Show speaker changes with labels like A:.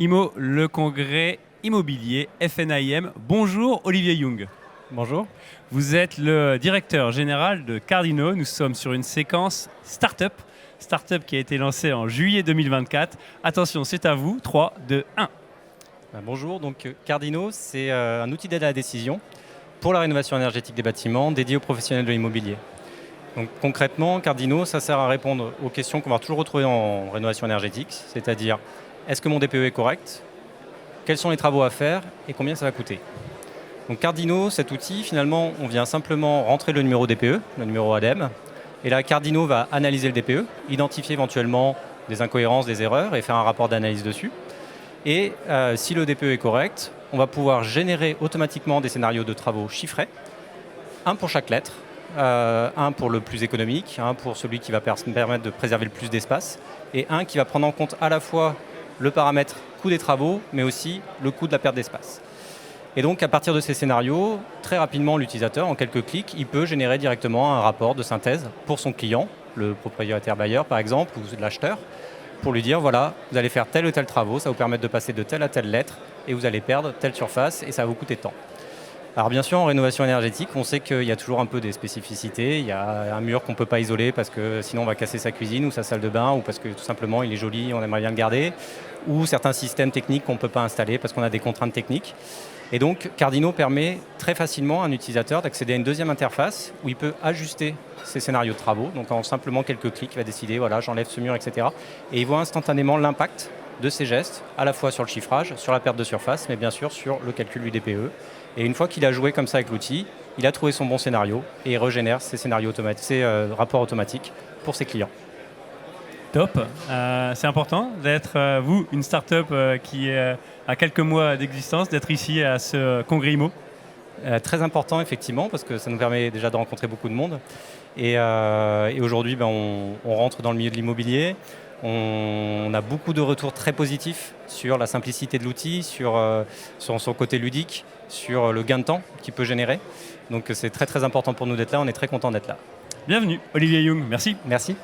A: IMO, le congrès immobilier FNIM. Bonjour Olivier Young.
B: Bonjour.
A: Vous êtes le directeur général de Cardino. Nous sommes sur une séquence Startup. Startup qui a été lancée en juillet 2024. Attention, c'est à vous. 3, 2, 1.
B: Bonjour, donc Cardino, c'est un outil d'aide à la décision pour la rénovation énergétique des bâtiments dédié aux professionnels de l'immobilier. Donc concrètement, Cardino, ça sert à répondre aux questions qu'on va toujours retrouver en rénovation énergétique, c'est-à-dire est-ce que mon DPE est correct? Quels sont les travaux à faire et combien ça va coûter? Donc Cardino, cet outil, finalement, on vient simplement rentrer le numéro DPE, le numéro ADEME, et là Cardino va analyser le DPE, identifier éventuellement des incohérences, des erreurs et faire un rapport d'analyse dessus. Et si le DPE est correct, on va pouvoir générer automatiquement des scénarios de travaux chiffrés, un pour chaque lettre, un pour le plus économique, un pour celui qui va permettre de préserver le plus d'espace, et un qui va prendre en compte à la fois le paramètre coût des travaux, mais aussi le coût de la perte d'espace. Et donc à partir de ces scénarios, très rapidement l'utilisateur, en quelques clics, il peut générer directement un rapport de synthèse pour son client, le propriétaire bailleur par exemple, ou l'acheteur, pour lui dire voilà, vous allez faire tel ou tel travaux, ça va vous permettre de passer de telle à telle lettre, et vous allez perdre telle surface, et ça va vous coûter tant. Alors bien sûr, en rénovation énergétique, on sait qu'il y a toujours un peu des spécificités. Il y a un mur qu'on ne peut pas isoler parce que sinon on va casser sa cuisine ou sa salle de bain, ou parce que tout simplement il est joli, on aimerait bien le garder, ou certains systèmes techniques qu'on ne peut pas installer parce qu'on a des contraintes techniques. Et donc Cardino permet très facilement à un utilisateur d'accéder à une deuxième interface où il peut ajuster ses scénarios de travaux. Donc en simplement quelques clics, il va décider, voilà, j'enlève ce mur, etc. Et il voit instantanément l'impact de ses gestes, à la fois sur le chiffrage, sur la perte de surface, mais bien sûr sur le calcul du DPE. Et une fois qu'il a joué comme ça avec l'outil, il a trouvé son bon scénario et il régénère ses scénarios automatiques, ses rapports automatiques pour ses clients.
A: Top. C'est important d'être, vous, une start-up qui a quelques mois d'existence, d'être ici à ce congrès IMO.
B: Très important, effectivement, parce que ça nous permet déjà de rencontrer beaucoup de monde. Et aujourd'hui, on rentre dans le milieu de l'immobilier. On a beaucoup de retours très positifs sur la simplicité de l'outil, sur son côté ludique, sur le gain de temps qu'il peut générer. Donc c'est très très important pour nous d'être là, on est très content d'être là.
A: Bienvenue, Olivier Young. Merci.
B: Merci.